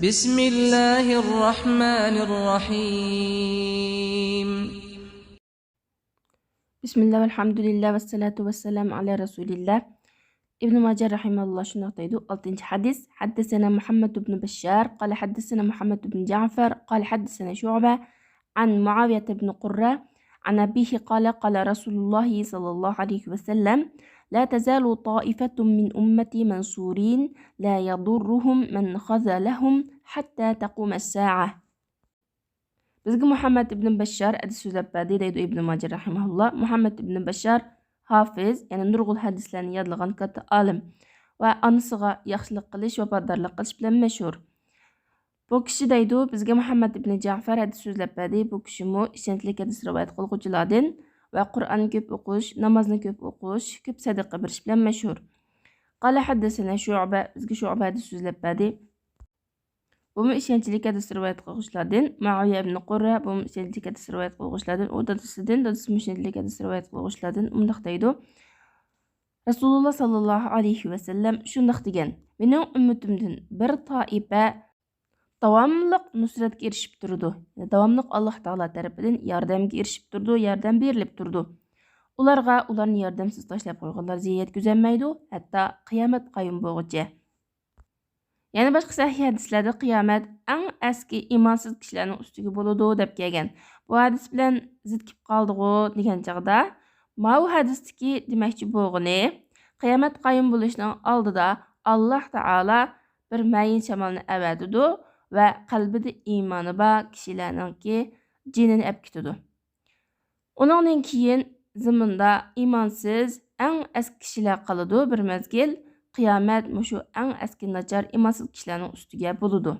بسم الله الرحمن الرحيم بسم الله والحمد لله والصلاة والسلام على رسول الله. ابن ماجه رحمه الله شنو قيدو 6 حديث. حدثنا محمد بن بشار قال حدثنا محمد بن جعفر قال حدثنا شعبة عن معاوية بن قرة عن أبيه قال قال رسول الله صلى الله عليه وسلم: لا تزال طائفة من أمتي منصورين لا يضرهم من خذلهم حتى تقوم الساعة. Bizga Muhammad ibn Bashar hadis so'zlab berdi deydi İbn Majah rahimahullah. Muhammad ibn Bashar hafiz, ya'ni nurg'ul hadislarni yodlagan katta alim va onasiga yaxshilik qilish va baddarlik qilish bilan mashhur. Bu kishi deydi bizga Muhammad ibn Ja'far hadis so'zlab berdi. Bu kishi mu ishonchli hadis rivoyat qiluvchilardan va Qur'onni ko'p o'qish, namozni ko'p o'qish, ko'p sadaqa berish bilan mashhur. Qala haddasana Shu'ba, bizga Shu'ba hadis so'zlab berdi. Bu ishonchlik hadis rivoyat qiluvchilardan Muaviya ibn Qurra, bu ishonchlik hadis rivoyat qiluvchilardan, u dadasidan ishonchlik hadis rivoyat qiluvchilardan undaq deydi. Rasululloh sallallohu alayhi va sallam shundaq degan: "Mening ummatimdan bir toifa davomli nusratga erishib turdi. Davomli Alloh taolo tarafidan yordamga erishib turdi, yordam berilib turdi. Ularga ularni yordamsiz tashlab qo'yganlar ziyon yetkazolmaydi, hatto qiyomat qoyim bo'lguncha." Yana boshqa sahih hadislarda qiyomat eng eski imonsiz kishilarning ustiga bo'ladi deb kelgan. Bu hadis bilan zid kelib qoldi-ku degan chaqda, bu hadisdagi demoqchi bo'lgani, qiyomat qoyim bo'lishining oldida Alloh taolo bir mayin shamolni avatidi va qalbida iymoni bor kishilarningki jinini olib ketadi. Uningdan keyin zaminda imonsiz eng eski kishilar qoladi bir mezgil. Qiyomat mushu eng eski nachar imonsiz kishilarning ustiga bo'ladi.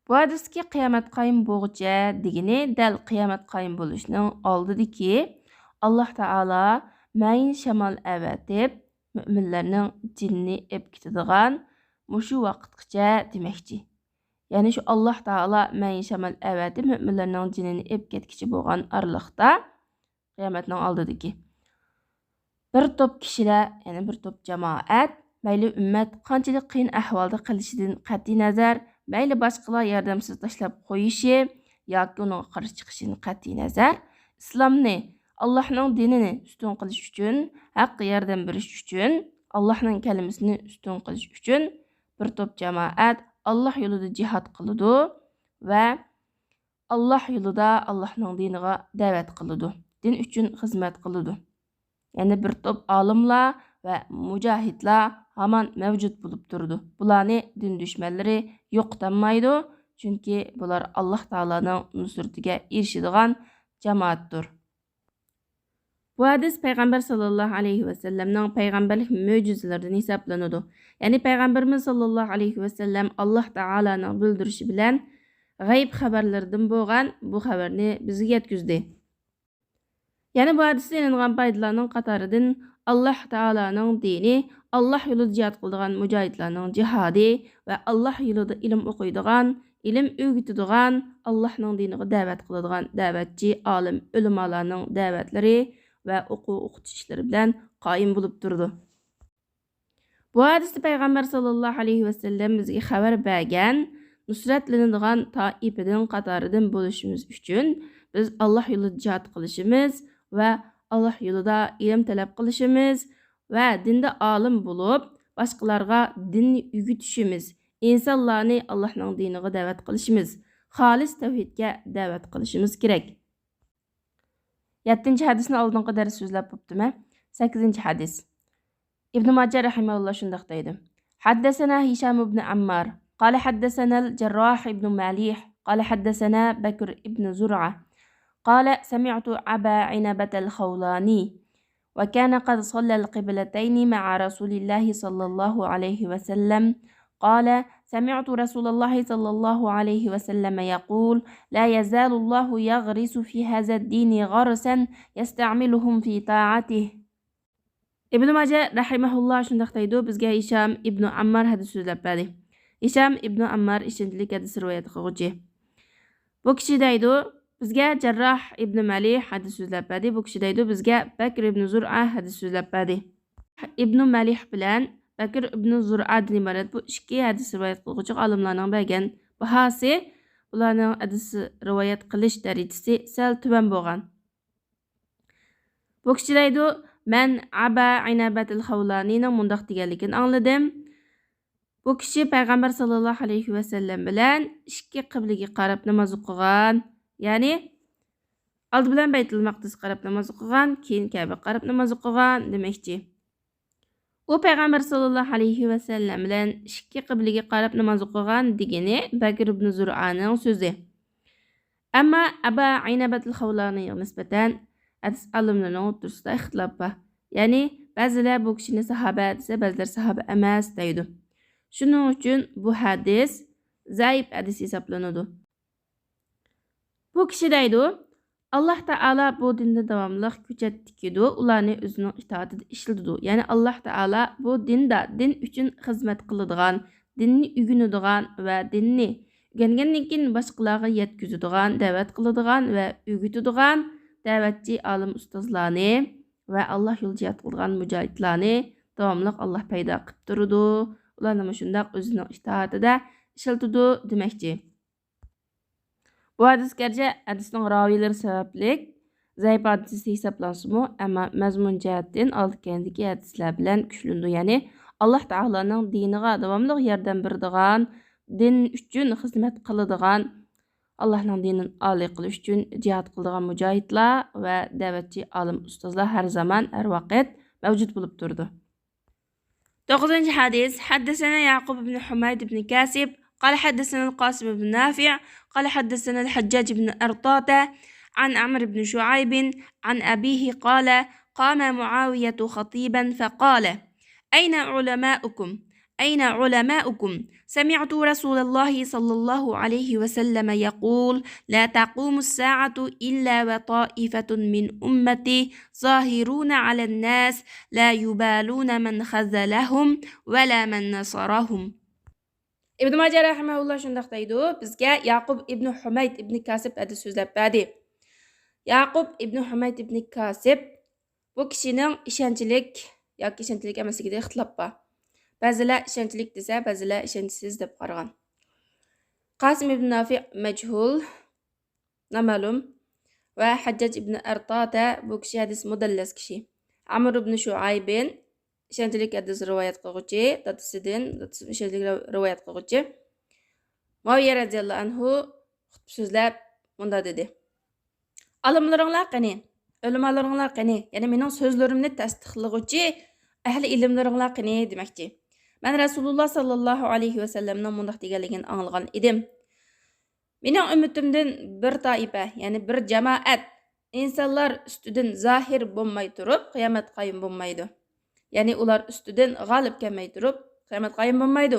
Bu hadisga qiyomat qoyim bo'lguncha degani dal qiyomat qoyim bo'lishining oldidagi Alloh taolo mayin shamol avatib mo'minlarning jinni olib ketadigan mushu vaqtgacha demoqchi. Ya'ni shu Alloh taolo mayin shamol avatib mo'minlarning jinnini olib ketkichi bo'lgan araliqda qiyomatning oldidagi bir to'p kishilar, ya'ni bir to'p jamoat, mayli ummat qanchalik qiyin ahvolda qilishidan qat'iy nazar, mayli boshqalar yordamsiz tashlab qo'yishi yoki uning qarshi chiqishidan qat'iy nazar, islomni, Allohning dinini ustun qilish uchun, haqqa yordam berish uchun, Allohning kalimasini ustun qilish uchun bir to'p jamoat Alloh yo'lida jihad qiladi va Alloh yo'lida Allohning diniga da'vat qiladi, din uchun xizmat qiladi. Ya'ni bir to'p olimlar va mujohidlar hamon mavjud bo'lib turdi. Bularni din dushmanlari yo'qotmaydi, chunki bular Alloh taoloning nusratiga erishadigan jamoatdir. Bu hadis payg'ambar sallallohu alayhi va sallamning payg'ambarlik mo'jizalaridan hisoblanadi. Ya'ni payg'ambarimiz sallallohu alayhi va sallam Alloh taoloning bildirishi bilan g'ayb xabarlardan bo'lgan bu xabarni bizga yetkazdi. Yana bu hadisda ilingan foydalarning qatoridan Alloh taoloning dini, Alloh yo'lida jihad qiladigan mujohidlarning jihodi va Alloh yo'lida ilm o'qiydigan, ilm o'rgatadigan, Allohning diniga da'vat qiladigan da'vatchi olim ulamolarning da'vatlari va o'qitish ishlari bilan qoyim bo'lib turdi. Bu hadisda payg'ambar sallallohu alayhi va sallam bizga xabar bergan nusratlanadigan toifadan qatoridan bo'lishimiz uchun biz Alloh yo'lida jihad qilishimiz va Alloh yo'lida ilm talab qilishimiz va dinda olim bo'lib, boshqalarga dinni o'rgatishimiz, insonlarni Allohning diniga da'vat qilishimiz, xolis tavhidga da'vat qilishimiz kerak. 7 hadisni oldingi dars so'zlab bo'ptimi? 8 hadis. İbn Majah rahimahullah shundaq deydi: Haddasana Hisham ibn Ammar, qala haddasana al-Jarrah ibn Malih, qala haddasana Bakr ibn Zur'a. قال سمعت أبا عنبة الخولاني وكان قد صلى القبلتين مع رسول الله صلى الله عليه وسلم قال سمعت رسول الله صلى الله عليه وسلم يقول لا يزال الله يغرس في هذا الدين غرسا يستعملهم في طاعته. ابن ماجه رحمه الله shundaq deydi, bizga Hisham ibn Ammar hadis so'zlab berdi. Hisham ibn Ammar ishonchli hadis rivoyat qiluvchi. Bu kishi deydi, bizga Jarrah ibn Malih hadis so'zlab berdi. Bu kishi deydi bizga Bakr ibn Zur'a hadis so'zlab berdi. Ibn Malih bilan Bakir ibn Zur'adan ibaret bu ikki hadis rivoyat qiluvchi olimlarning bergan bahosi ularning hadis rivoyat qilish darajasi sal tuban bo'lgan. Bu kishi deydi, men Aba Inabatul Xavlanining mundaq deganligini angladim. Bu kishi payg'ambar sallallohu alayhi vasallam bilan ikki qiblaga qarab namoz o'qigan. Ya'ni oldi bilan Baytul Maqdis qarab namoz o'qigan, keyin Ka'ba qarab namoz o'qigan demakchi. U payg'ambar sallallohu alayhi vasallam bilan ikki qiblaga qarab namoz o'qigan degani Bakir ibn Zur'aning so'zi. Ammo Aba Inabatul Xavlaniga nisbatan hadis olimlarining o'rtasida ixtilof bor. Ya'ni ba'zilar bu kishini sahoba desa, ba'zilar sahoba emas deydi. Shuning uchun bu hadis zaif hadis hisoblanadi. Bu kishi deydi, Allah Taala bu dinda davomli kuchat tikidi, ularni o'zining itoatida ishlatadi. Ya'ni Allah Taala bu dinda din uchun xizmat qiladigan, dinni o'rganadigan va dinni o'rgangandan keyin boshqalarga yetkazadigan, da'vat qiladigan va o'rgatadigan da'vatchi olim ustozlarni va Alloh yo'lida jihad qilgan mujohidlarni davomli Alloh paydo qilib turadi. Ularni shundaq o'zining itoatida ishlatadi demakchi. Bu hadis gerçi hadisning raviylari sababli zaif hadis hisoblansa-mu, ammo mazmun jihatdan oldikendagi hadislar bilan kuchlandi. Ya'ni Alloh taolaning diniga davomli yordam beradigan, din uchun xizmat qiladigan, Allohning dinini oliy qilish uchun jihad qiladigan mujohidlar va da'vatchi olim ustozlar har zaman, har vaqt mavjud bo'lib turdi. 9. hadis. Haddasana Yaqub ibn Humayd ibn Kasib قال حدثنا القاسم بن نافع قال حدثنا الحجاج بن أرطاة عن عمرو بن شعيب عن أبيه قال قام معاوية خطيبا فقال أين علماؤكم أين علماؤكم سمعت رسول الله صلى الله عليه وسلم يقول لا تقوم الساعة إلا وطائفة من أمتي ظاهرون على الناس لا يبالون من خذلهم ولا من نصرهم. İbn Macer rahimehullah şundaq deydi, bizga Yaqub ibn Humayd ibn Kasib hadis so'zlab berdi. Yaqub ibn Humayd ibn Kasib bu kishining ishonchlik yoki ishonchlik emasligida ixtilof bor. Ba'zilar ishonchlik desa, ba'zilar ishonchsiz deb qaragan. Qasim ibn Nafi majhul, noma'lum va Hajjaj ibn Artata bu kishi hadis mudallas kishi. Amr ibn Shuaybin ishonchlik hadis rivoyat qiluvchi, dadasidan ishonchlik rivoyat qiluvchi. Muaviya radhiyallohu anhu xutba so'zlab bunda dedi. Olimlaringlar qani, ulamolaringlar qani, ya'ni mening so'zlarimni tasdiqlovchi ahli ilmlaringlar qani demakchi. Men Rasululloh sallallohu alayhi vasallamning bundaq deganligini anglagan edim. Mening ummatimdan bir toifa, ya'ni bir jamoat insonlar ustidan zohir bo'lmay turib, qiyomat qoyim bo'lmaydi. Ya'ni ular ustidan g'olib kelmay turib, qiyomat qoyim bo'lmaydi.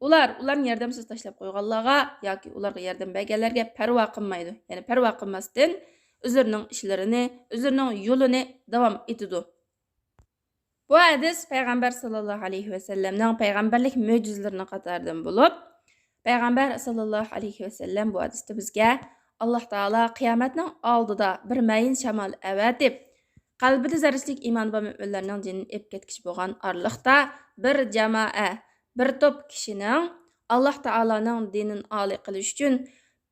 Ularni yordamsiz tashlab qo'yganlarga yoki ularga yordam berganlarga parvo qilmaydi. Ya'ni parvo qilmasdan o'zlarining ishlarini, o'zlarining yo'lini davom etadi. Bu hadis payg'ambar sallallohu alayhi vasallamning payg'ambarlik mo'jizalarining qatoridan bo'lib, payg'ambar sallallohu alayhi vasallam bu hadisda bizga Alloh taolo qiyomatning oldida bir mayin shamol avatib, qalbida zarrachlik iymon va mu'minlarning jinini ep ketkish bo'lgan orliqda bir jamoa, bir to'p kishining Alloh taoloning dinini oliy qilish uchun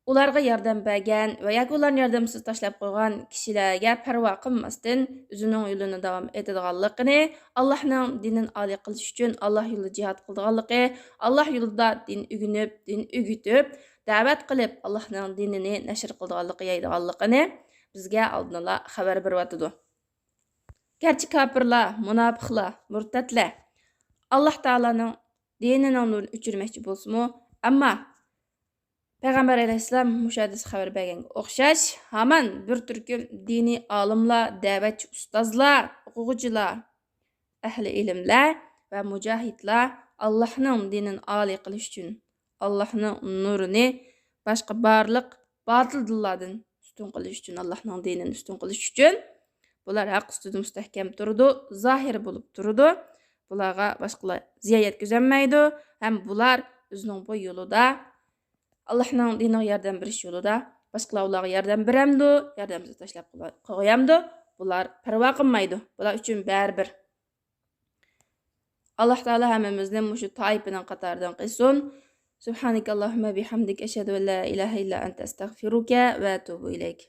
ularga yordam bergan va yoki ularni yordamsiz tashlab qo'ygan kishilarga parvo qilmasdan o'zining yo'lini davom etadiganligini, Allohning dinini oliy qilish uchun Alloh yo'lida jihad qilganligi, Alloh yo'lida din o'rganib, din o'rgatib, da'vat qilib Allohning dinini nashr qilganligi yeydiganligini bizga oldindan xabar beryotdi. Gerçi kafirlar, munofiqlar, murtadlar Alloh taolaning dinining nurini o'chirmoqchi bo'lsa-mu, ammo Payg'ambar alayhissalom mushadis xabar berganga o'xshash, hamon bir turkum diniy olimlar, da'vatchi ustozlar, o'quvchilar, ahli ilmlar va mujohidlar Allohning dinini oliy qilish uchun, Allohning nurini boshqa barliq botil dinlardan ustun qilish uchun, Allohning dinini ustun qilish uchun bular haq ustida mustahkam turdi, zohir bo'lib turdi. Bularga boshqalar ziyon yetkazolmaydi, ham bular o'zining bu yo'lida Allohning diniga yordam berish yo'lida boshqalar ularga yordam beramdi, yordamsiz tashlab qo'yamdi. Bular parvo qilmaydi. Bular uchun baribir. Alloh taolo hammamizni mushu toyib bilan qatoridan qilsin. Subhanakallohumma bihamdik ashhadu an la ilaha illa anta astag'firuka va atubu ilayk.